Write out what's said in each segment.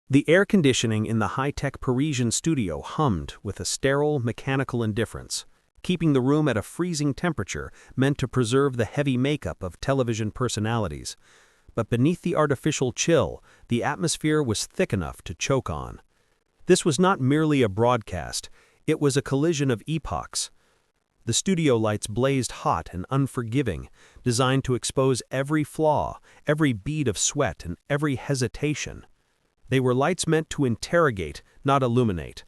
The air conditioning in the high-tech Parisian studio hummed with a sterile, mechanical indifference, keeping the room at a freezing temperature meant to preserve the heavy makeup of television personalities. But beneath the artificial chill, the atmosphere was thick enough to choke on. This was not merely a broadcast, it was a collision of epochs. The studio lights blazed hot and unforgiving, designed to expose every flaw, every bead of sweat, and every hesitation. They were lights meant to interrogate, not illuminate.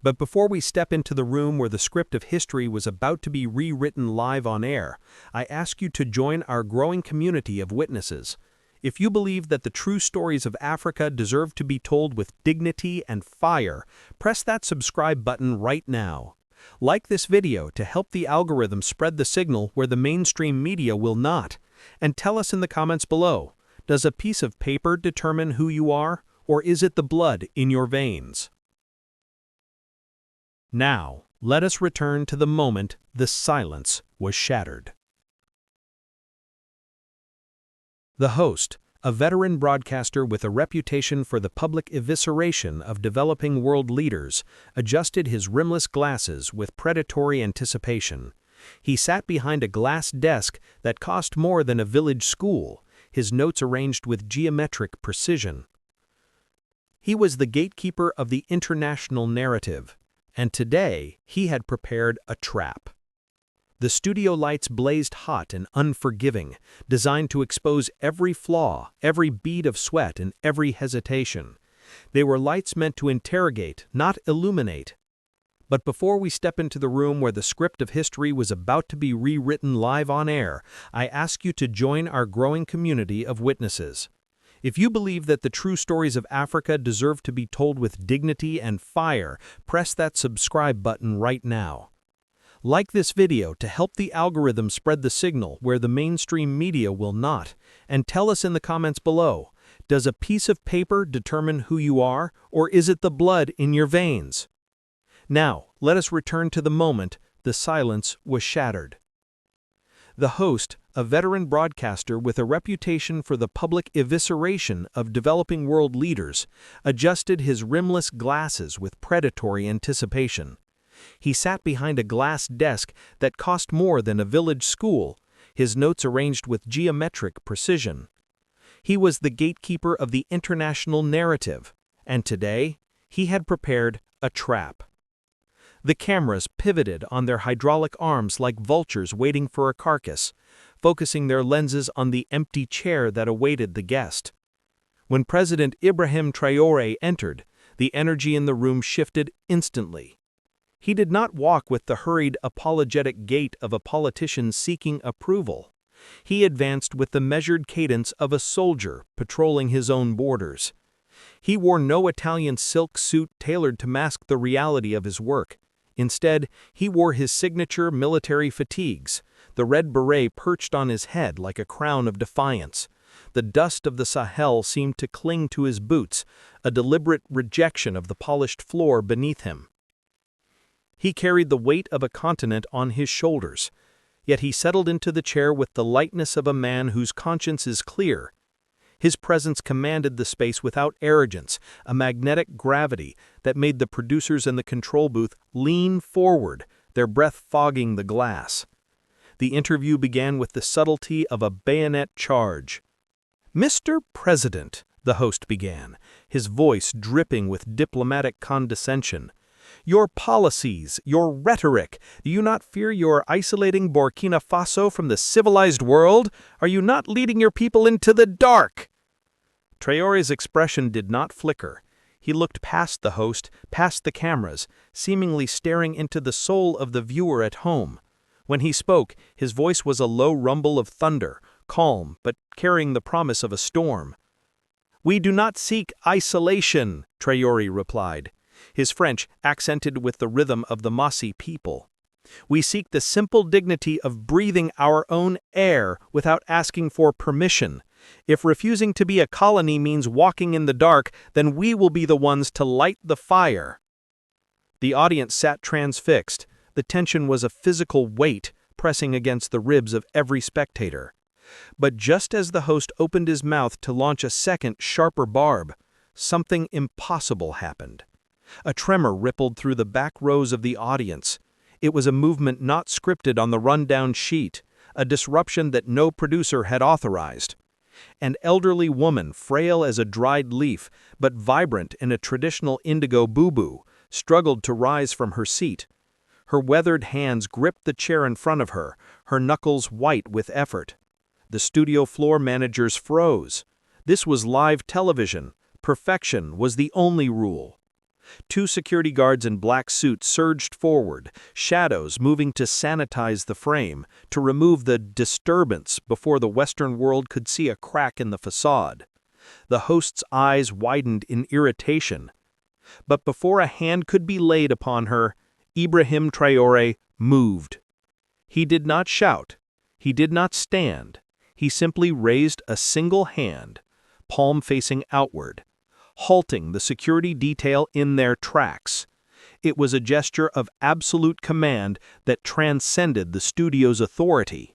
But before we step into the room where the script of history was about to be rewritten live on air, I ask you to join our growing community of witnesses. If you believe that the true stories of Africa deserve to be told with dignity and fire, press that subscribe button right now. Like this video to help the algorithm spread the signal where the mainstream media will not. And tell us in the comments below, does a piece of paper determine who you are, or is it the blood in your veins? Now, let us return to the moment the silence was shattered. The host, a veteran broadcaster with a reputation for the public evisceration of developing world leaders, adjusted his rimless glasses with predatory anticipation. He sat behind a glass desk that cost more than a village school, his notes arranged with geometric precision. He was the gatekeeper of the international narrative, and today he had prepared a trap. The studio lights blazed hot and unforgiving, designed to expose every flaw, every bead of sweat, and every hesitation. They were lights meant to interrogate, not illuminate. But before we step into the room where the script of history was about to be rewritten live on air, I ask you to join our growing community of witnesses. If you believe that the true stories of Africa deserve to be told with dignity and fire, press that subscribe button right now. Like this video to help the algorithm spread the signal where the mainstream media will not, and tell us in the comments below, does a piece of paper determine who you are, or is it the blood in your veins? Now, let us return to the moment the silence was shattered. The host, a veteran broadcaster with a reputation for the public evisceration of developing world leaders, adjusted his rimless glasses with predatory anticipation. He sat behind a glass desk that cost more than a village school, his notes arranged with geometric precision. He was the gatekeeper of the international narrative, and today he had prepared a trap. The cameras pivoted on their hydraulic arms like vultures waiting for a carcass, focusing their lenses on the empty chair that awaited the guest. When President Ibrahim Traoré entered, the energy in the room shifted instantly. He did not walk with the hurried, apologetic gait of a politician seeking approval. He advanced with the measured cadence of a soldier patrolling his own borders. He wore no Italian silk suit tailored to mask the reality of his work. Instead, he wore his signature military fatigues, the red beret perched on his head like a crown of defiance. The dust of the Sahel seemed to cling to his boots, a deliberate rejection of the polished floor beneath him. He carried the weight of a continent on his shoulders, yet he settled into the chair with the lightness of a man whose conscience is clear. His presence commanded the space without arrogance, a magnetic gravity that made the producers in the control booth lean forward, their breath fogging the glass. The interview began with the subtlety of a bayonet charge. "Mr. President," the host began, his voice dripping with diplomatic condescension, "your policies, your rhetoric, do you not fear you are isolating Burkina Faso from the civilized world? Are you not leading your people into the dark?" Traoré's expression did not flicker. He looked past the host, past the cameras, seemingly staring into the soul of the viewer at home. When he spoke, his voice was a low rumble of thunder, calm but carrying the promise of a storm. "We do not seek isolation," Traoré replied, his French accented with the rhythm of the Mossi people. "We seek the simple dignity of breathing our own air without asking for permission. If refusing to be a colony means walking in the dark, then we will be the ones to light the fire." The audience sat transfixed. The tension was a physical weight pressing against the ribs of every spectator. But just as the host opened his mouth to launch a second, sharper barb, something impossible happened. A tremor rippled through the back rows of the audience. It was a movement not scripted on the rundown sheet, a disruption that no producer had authorized. An elderly woman, frail as a dried leaf, but vibrant in a traditional indigo boo-boo, struggled to rise from her seat. Her weathered hands gripped the chair in front of her, her knuckles white with effort. The studio floor managers froze. This was live television. Perfection was the only rule. Two security guards in black suits surged forward, shadows moving to sanitize the frame, to remove the disturbance before the Western world could see a crack in the facade. The host's eyes widened in irritation. But before a hand could be laid upon her, Ibrahim Traoré moved. He did not shout. He did not stand. He simply raised a single hand, palm facing outward, halting the security detail in their tracks. It was a gesture of absolute command that transcended the studio's authority.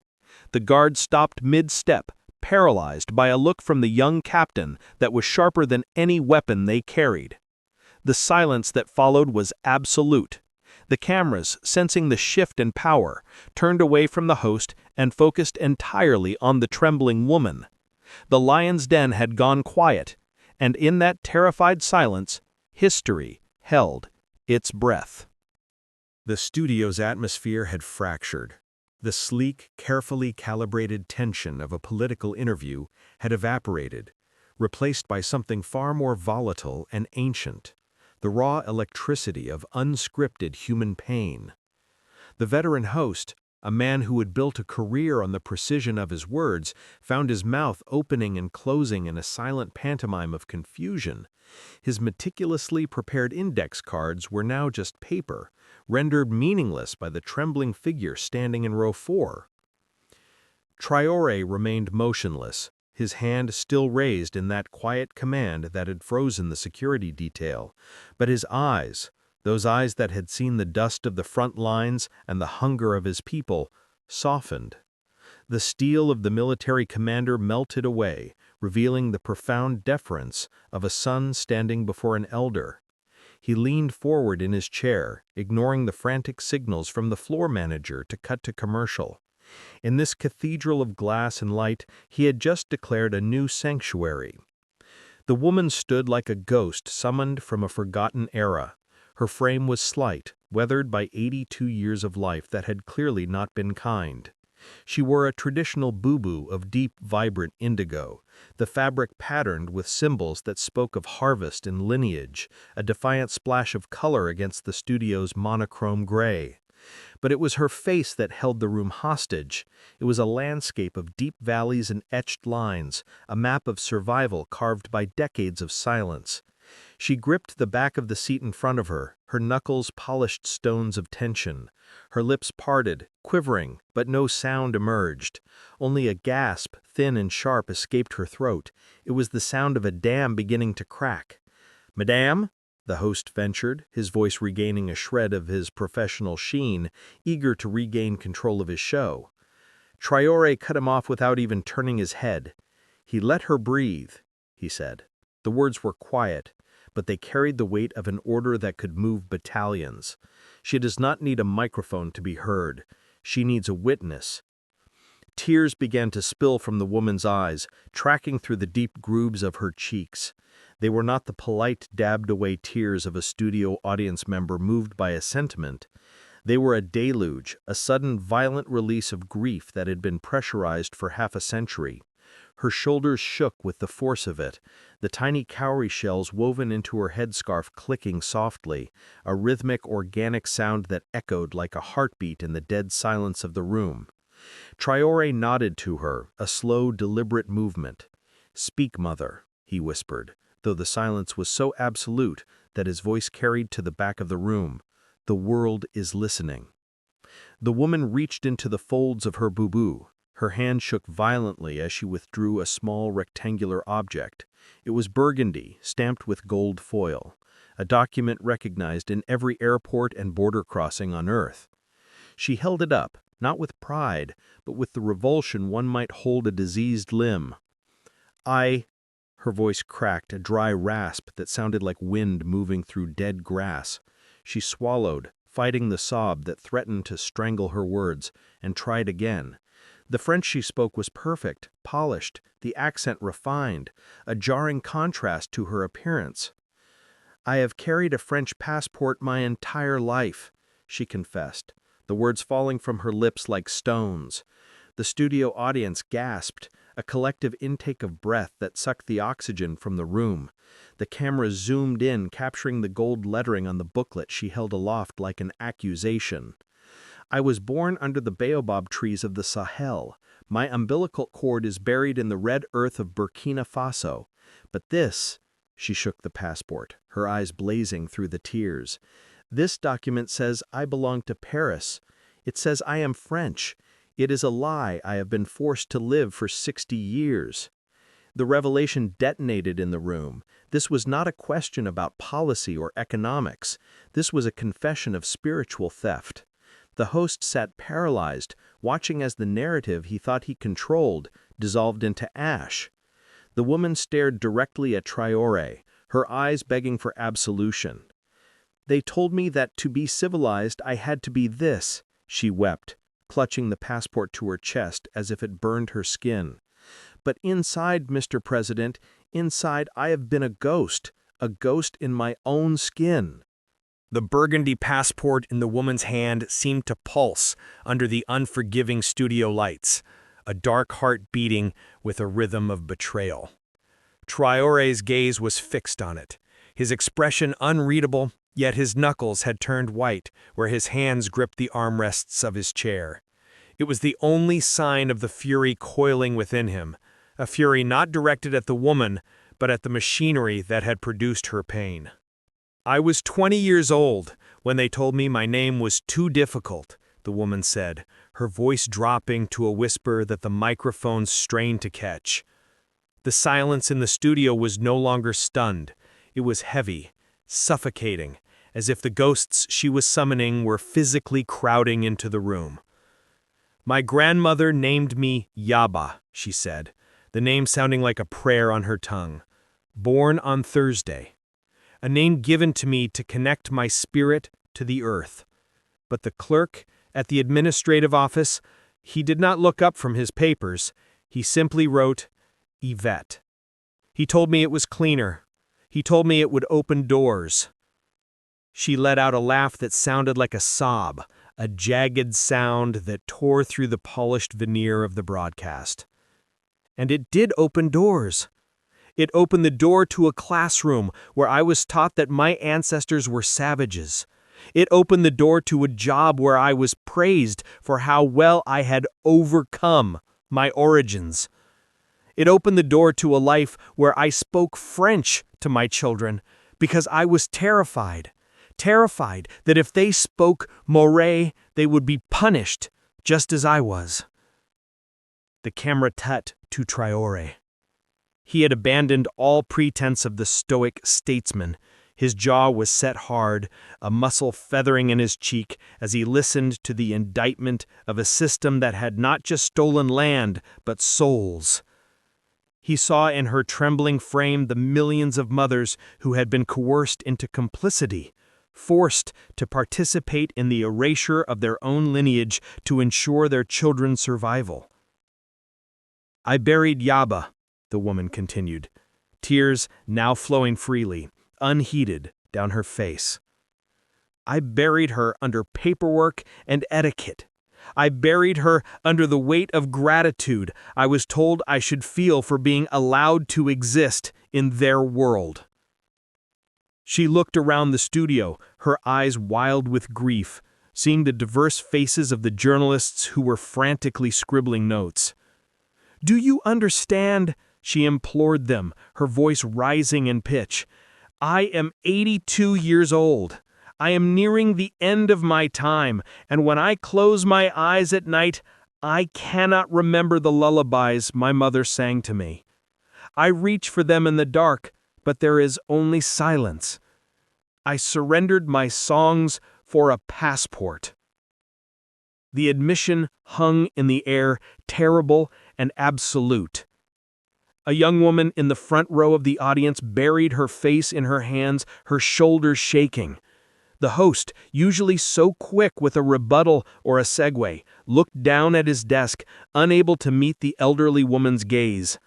The guard stopped mid-step, paralyzed by a look from the young captain that was sharper than any weapon they carried. The silence that followed was absolute. The cameras, sensing the shift in power, turned away from the host and focused entirely on the trembling woman. The lion's den had gone quiet, and in that terrified silence, history held its breath. The studio's atmosphere had fractured. The sleek, carefully calibrated tension of a political interview had evaporated, replaced by something far more volatile and ancient, the raw electricity of unscripted human pain. The veteran host, a man who had built a career on the precision of his words, found his mouth opening and closing in a silent pantomime of confusion. His meticulously prepared index cards were now just paper, rendered meaningless by the trembling figure standing in row 4. Traoré remained motionless, his hand still raised in that quiet command that had frozen the security detail, but his eyes, those eyes that had seen the dust of the front lines and the hunger of his people, softened. The steel of the military commander melted away, revealing the profound deference of a son standing before an elder. He leaned forward in his chair, ignoring the frantic signals from the floor manager to cut to commercial. In this cathedral of glass and light, he had just declared a new sanctuary. The woman stood like a ghost summoned from a forgotten era. Her frame was slight, weathered by 82 years of life that had clearly not been kind. She wore a traditional boo-boo of deep, vibrant indigo, the fabric patterned with symbols that spoke of harvest and lineage, a defiant splash of color against the studio's monochrome gray. But it was her face that held the room hostage. It was a landscape of deep valleys and etched lines, a map of survival carved by decades of silence. She gripped the back of the seat in front of her, her knuckles polished stones of tension. Her lips parted, quivering, but no sound emerged. Only a gasp, thin and sharp, escaped her throat. It was the sound of a dam beginning to crack. "Madame?" the host ventured, his voice regaining a shred of his professional sheen, eager to regain control of his show. Traoré cut him off without even turning his head. "He let her breathe," he said. The words were quiet, but they carried the weight of an order that could move battalions. She does not need a microphone to be heard. She needs a witness. Tears began to spill from the woman's eyes, tracking through the deep grooves of her cheeks. They were not the polite, dabbed-away tears of a studio audience member moved by a sentiment. They were a deluge, a sudden, violent release of grief that had been pressurized for half a century. Her shoulders shook with the force of it, the tiny cowrie shells woven into her headscarf clicking softly, a rhythmic, organic sound that echoed like a heartbeat in the dead silence of the room. Traoré nodded to her, a slow, deliberate movement. "Speak, mother," he whispered, though the silence was so absolute that his voice carried to the back of the room. "The world is listening." The woman reached into the folds of her boo-boo. Her hand shook violently as she withdrew a small rectangular object. It was burgundy, stamped with gold foil, a document recognized in every airport and border crossing on Earth. She held it up, not with pride, but with the revulsion one might hold a diseased limb. Her voice cracked, a dry rasp that sounded like wind moving through dead grass. She swallowed, fighting the sob that threatened to strangle her words, and tried again. The French she spoke was perfect, polished, the accent refined, a jarring contrast to her appearance. "I have carried a French passport my entire life," she confessed, the words falling from her lips like stones. The studio audience gasped, a collective intake of breath that sucked the oxygen from the room. The camera zoomed in, capturing the gold lettering on the booklet she held aloft like an accusation. "I was born under the baobab trees of the Sahel. My umbilical cord is buried in the red earth of Burkina Faso. But this," she shook the passport, her eyes blazing through the tears, "this document says I belong to Paris. It says I am French. It is a lie I have been forced to live for 60 years. The revelation detonated in the room. This was not a question about policy or economics. This was a confession of spiritual theft. The host sat paralyzed, watching as the narrative he thought he controlled dissolved into ash. The woman stared directly at Traoré, her eyes begging for absolution. "They told me that to be civilized I had to be this," she wept, clutching the passport to her chest as if it burned her skin. "But inside, Mr. President, inside I have been a ghost in my own skin." The burgundy passport in the woman's hand seemed to pulse under the unforgiving studio lights, a dark heart beating with a rhythm of betrayal. Traoré's gaze was fixed on it, his expression unreadable, yet his knuckles had turned white where his hands gripped the armrests of his chair. It was the only sign of the fury coiling within him, a fury not directed at the woman, but at the machinery that had produced her pain. "I was 20 years old when they told me my name was too difficult," the woman said, her voice dropping to a whisper that the microphone strained to catch. The silence in the studio was no longer stunned. It was heavy, suffocating, as if the ghosts she was summoning were physically crowding into the room. "My grandmother named me Yaba," she said, the name sounding like a prayer on her tongue. "Born on Thursday. A name given to me to connect my spirit to the earth." But the clerk at the administrative office, he did not look up from his papers. He simply wrote, "Yvette." "He told me it was cleaner. He told me it would open doors." She let out a laugh that sounded like a sob, a jagged sound that tore through the polished veneer of the broadcast. And it did open doors. It opened the door to a classroom where I was taught that my ancestors were savages. It opened the door to a job where I was praised for how well I had overcome my origins. It opened the door to a life where I spoke French to my children because I was terrified that if they spoke Moray, they would be punished just as I was. The camera cut to Traoré. He had abandoned all pretense of the stoic statesman. His jaw was set hard, a muscle feathering in his cheek as he listened to the indictment of a system that had not just stolen land, but souls. He saw in her trembling frame the millions of mothers who had been coerced into complicity, forced to participate in the erasure of their own lineage to ensure their children's survival. "I buried Yaba," the woman continued, tears now flowing freely, unheeded, down her face. "I buried her under paperwork and etiquette. I buried her under the weight of gratitude I was told I should feel for being allowed to exist in their world." She looked around the studio, her eyes wild with grief, seeing the diverse faces of the journalists who were frantically scribbling notes. "Do you understand?" she implored them, her voice rising in pitch. "I am 82 years old. I am nearing the end of my time, and when I close my eyes at night, I cannot remember the lullabies my mother sang to me. I reach for them in the dark, but there is only silence. I surrendered my songs for a passport." The admission hung in the air, terrible and absolute. A young woman in the front row of the audience buried her face in her hands, her shoulders shaking. The host, usually so quick with a rebuttal or a segue, looked down at his desk, unable to meet the elderly woman's gaze.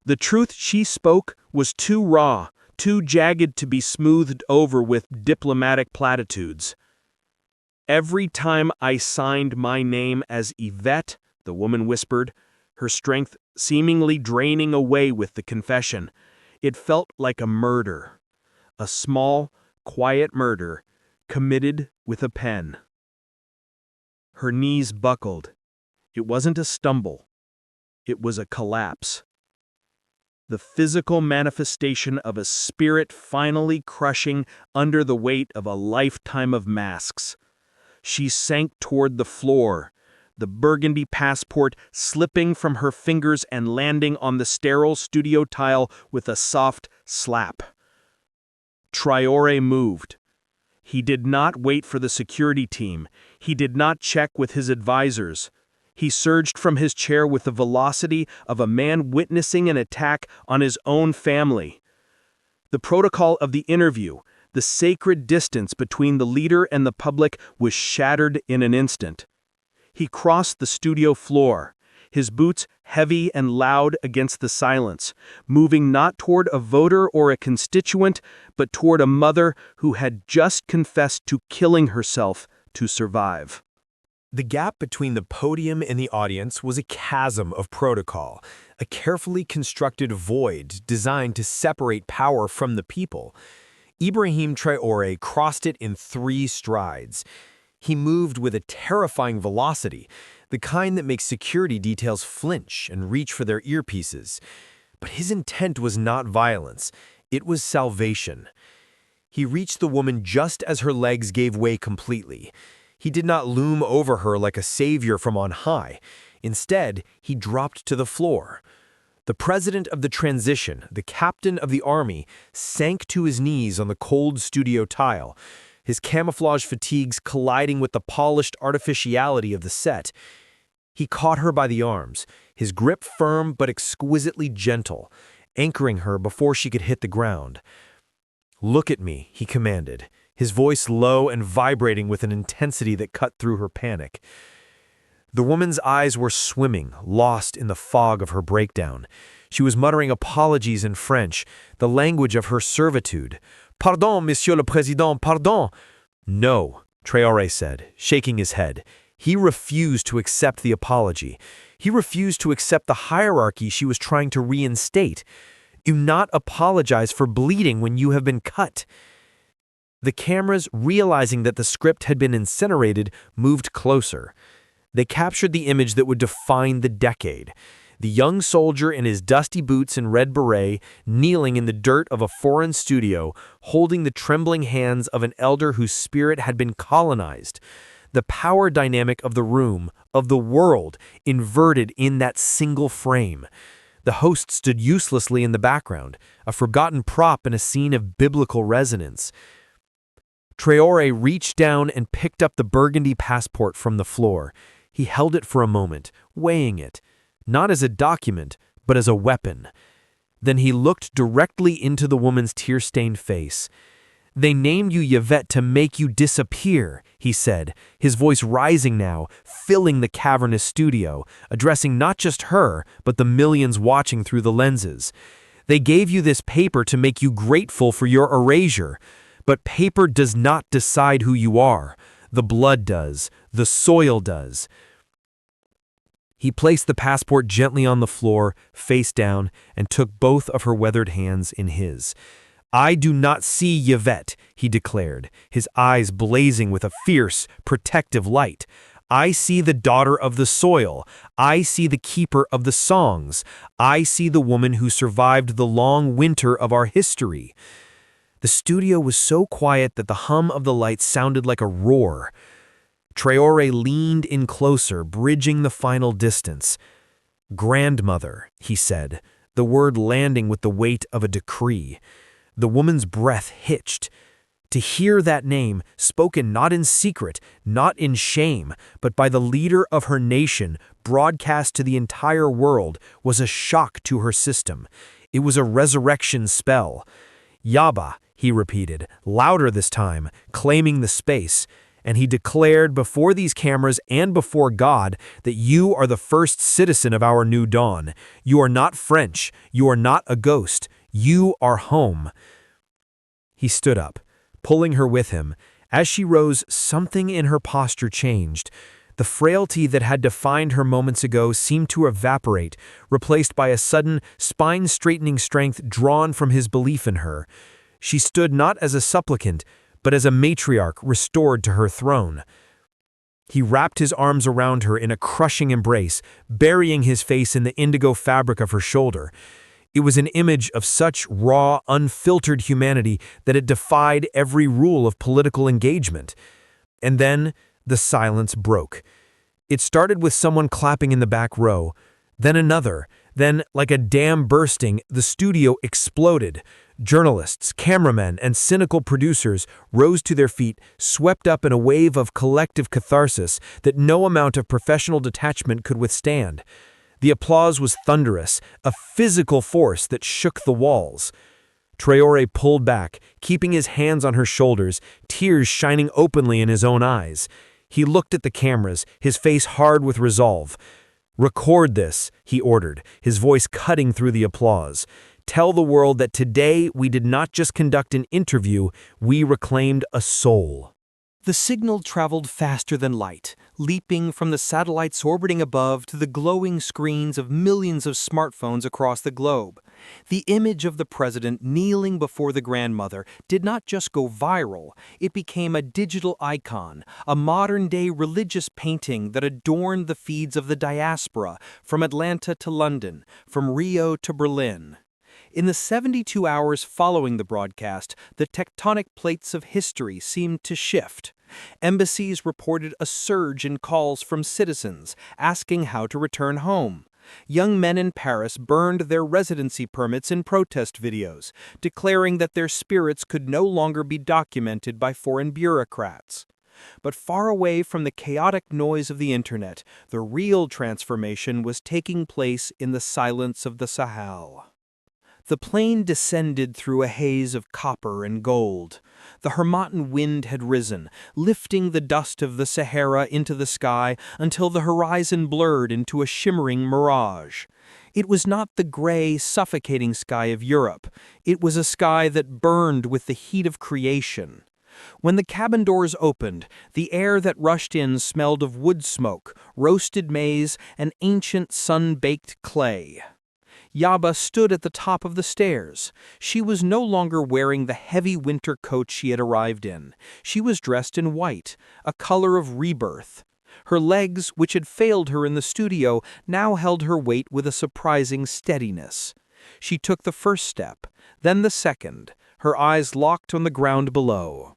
The truth she spoke was too raw, too jagged to be smoothed over with diplomatic platitudes. "Every time I signed my name as Yvette," the woman whispered, her strength seemingly draining away with the confession, "it felt like a murder. A small, quiet murder, committed with a pen." Her knees buckled. It wasn't a stumble. It was a collapse. The physical manifestation of a spirit finally crushing under the weight of a lifetime of masks. She sank toward the floor, the burgundy passport slipping from her fingers and landing on the sterile studio tile with a soft slap. Traoré moved. He did not wait for the security team. He did not check with his advisors. He surged from his chair with the velocity of a man witnessing an attack on his own family. The protocol of the interview, the sacred distance between the leader and the public, was shattered in an instant. He crossed the studio floor, his boots heavy and loud against the silence, moving not toward a voter or a constituent, but toward a mother who had just confessed to killing herself to survive. The gap between the podium and the audience was a chasm of protocol, a carefully constructed void designed to separate power from the people. Ibrahim Traoré crossed it in 3 strides. He moved with a terrifying velocity, the kind that makes security details flinch and reach for their earpieces. But his intent was not violence, it was salvation. He reached the woman just as her legs gave way completely. He did not loom over her like a savior from on high. Instead, he dropped to the floor. The president of the transition, the captain of the army, sank to his knees on the cold studio tile, his camouflage fatigues colliding with the polished artificiality of the set. He caught her by the arms, his grip firm but exquisitely gentle, anchoring her before she could hit the ground. "Look at me," he commanded, his voice low and vibrating with an intensity that cut through her panic. The woman's eyes were swimming, lost in the fog of her breakdown. She was muttering apologies in French, the language of her servitude. "Pardon, Monsieur le Président, pardon." "No," Traoré said, shaking his head. He refused to accept the apology. He refused to accept the hierarchy she was trying to reinstate. "Do not apologize for bleeding when you have been cut." The cameras, realizing that the script had been incinerated, moved closer. They captured the image that would define the decade. The young soldier in his dusty boots and red beret, kneeling in the dirt of a foreign studio, holding the trembling hands of an elder whose spirit had been colonized. The power dynamic of the room, of the world, inverted in that single frame. The host stood uselessly in the background, a forgotten prop in a scene of biblical resonance. Traoré reached down and picked up the burgundy passport from the floor. He held it for a moment, weighing it, not as a document, but as a weapon. Then he looked directly into the woman's tear-stained face. "They named you Yvette to make you disappear," he said, his voice rising now, filling the cavernous studio, addressing not just her, but the millions watching through the lenses. "They gave you this paper to make you grateful for your erasure. But paper does not decide who you are. The blood does. The soil does." He placed the passport gently on the floor, face down, and took both of her weathered hands in his. "I do not see Yvette," he declared, his eyes blazing with a fierce, protective light. "I see the daughter of the soil. I see the keeper of the songs. I see the woman who survived the long winter of our history." The studio was so quiet that the hum of the lights sounded like a roar. Traoré leaned in closer, bridging the final distance. "Grandmother," he said, the word landing with the weight of a decree. The woman's breath hitched. To hear that name, spoken not in secret, not in shame, but by the leader of her nation, broadcast to the entire world, was a shock to her system. It was a resurrection spell. Yaba, he repeated, louder this time, claiming the space, and he declared before these cameras and before God that you are the first citizen of our new dawn. You are not French. You are not a ghost. You are home. He stood up, pulling her with him. As she rose, something in her posture changed. The frailty that had defined her moments ago seemed to evaporate, replaced by a sudden, spine-straightening strength drawn from his belief in her. She stood not as a supplicant, but as a matriarch restored to her throne. He wrapped his arms around her in a crushing embrace, burying his face in the indigo fabric of her shoulder. It was an image of such raw, unfiltered humanity that it defied every rule of political engagement. And then the silence broke. It started with someone clapping in the back row, then another. Then, like a dam bursting, the studio exploded. Journalists, cameramen, and cynical producers rose to their feet, swept up in a wave of collective catharsis that no amount of professional detachment could withstand. The applause was thunderous, a physical force that shook the walls. Traoré pulled back, keeping his hands on her shoulders, tears shining openly in his own eyes. He looked at the cameras, his face hard with resolve. "Record this," he ordered, his voice cutting through the applause. "Tell the world that today we did not just conduct an interview, we reclaimed a soul." The signal traveled faster than light, leaping from the satellites orbiting above to the glowing screens of millions of smartphones across the globe. The image of the president kneeling before the grandmother did not just go viral, it became a digital icon, a modern-day religious painting that adorned the feeds of the diaspora, from Atlanta to London, from Rio to Berlin. In the 72 hours following the broadcast, the tectonic plates of history seemed to shift. Embassies reported a surge in calls from citizens asking how to return home. Young men in Paris burned their residency permits in protest videos, declaring that their spirits could no longer be documented by foreign bureaucrats. But far away from the chaotic noise of the internet, the real transformation was taking place in the silence of the Sahel. The plane descended through a haze of copper and gold. The Harmattan wind had risen, lifting the dust of the Sahara into the sky until the horizon blurred into a shimmering mirage. It was not the gray, suffocating sky of Europe. It was a sky that burned with the heat of creation. When the cabin doors opened, the air that rushed in smelled of wood smoke, roasted maize, and ancient sun-baked clay. Yaba stood at the top of the stairs. She was no longer wearing the heavy winter coat she had arrived in. She was dressed in white, a color of rebirth. Her legs, which had failed her in the studio, now held her weight with a surprising steadiness. She took the first step, then the second, her eyes locked on the ground below.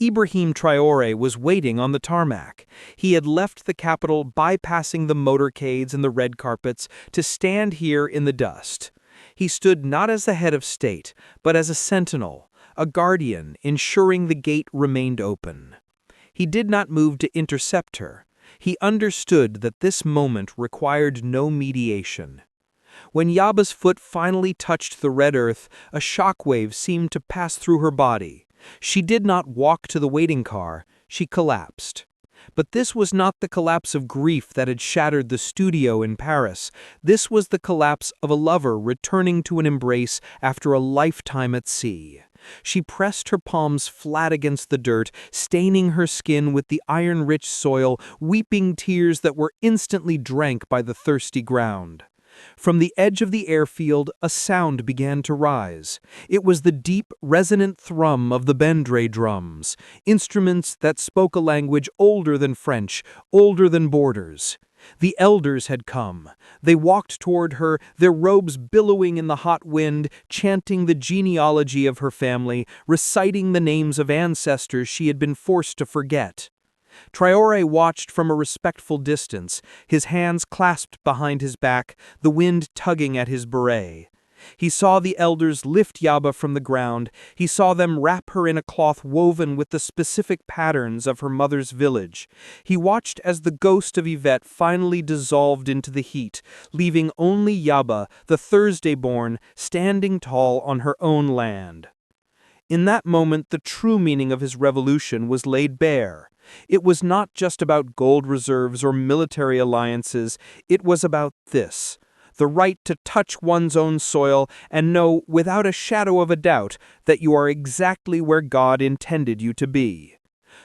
Ibrahim Traoré was waiting on the tarmac. He had left the capital, bypassing the motorcades and the red carpets, to stand here in the dust. He stood not as the head of state, but as a sentinel, a guardian, ensuring the gate remained open. He did not move to intercept her. He understood that this moment required no mediation. When Yaba's foot finally touched the red earth, a shockwave seemed to pass through her body. She did not walk to the waiting car, she collapsed. But this was not the collapse of grief that had shattered the studio in Paris. This was the collapse of a lover returning to an embrace after a lifetime at sea. She pressed her palms flat against the dirt, staining her skin with the iron-rich soil, weeping tears that were instantly drank by the thirsty ground. From the edge of the airfield, a sound began to rise. It was the deep, resonant thrum of the bendre drums, instruments that spoke a language older than French, older than borders. The elders had come. They walked toward her, their robes billowing in the hot wind, chanting the genealogy of her family, reciting the names of ancestors she had been forced to forget. Traoré watched from a respectful distance, his hands clasped behind his back, the wind tugging at his beret. He saw the elders lift Yaba from the ground. He saw them wrap her in a cloth woven with the specific patterns of her mother's village. He watched as the ghost of Yvette finally dissolved into the heat, leaving only Yaba, the Thursday-born, standing tall on her own land. In that moment, the true meaning of his revolution was laid bare. It was not just about gold reserves or military alliances. It was about this: the right to touch one's own soil and know without a shadow of a doubt that you are exactly where God intended you to be.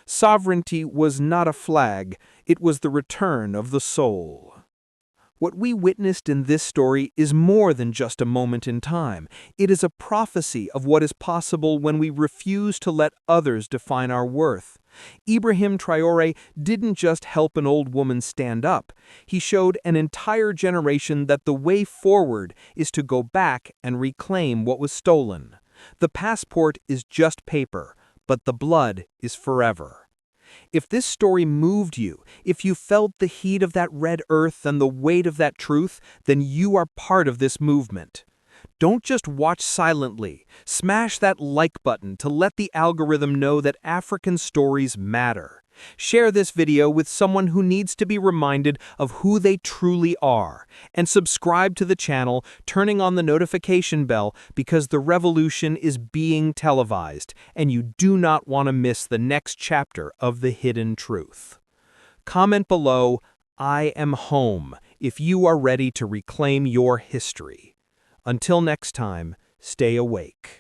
Sovereignty was not a flag, it was the return of the soul. What we witnessed in this story is more than just a moment in time. It is a prophecy of what is possible when we refuse to let others define our worth. Ibrahim Traoré didn't just help an old woman stand up. He showed an entire generation that the way forward is to go back and reclaim what was stolen. The passport is just paper, but the blood is forever. If this story moved you, if you felt the heat of that red earth and the weight of that truth, then you are part of this movement. Don't just watch silently. Smash that like button to let the algorithm know that African stories matter. Share this video with someone who needs to be reminded of who they truly are. And subscribe to the channel, turning on the notification bell, because the revolution is being televised, and you do not want to miss the next chapter of the hidden truth. Comment below, "I am home," if you are ready to reclaim your history. Until next time, stay awake.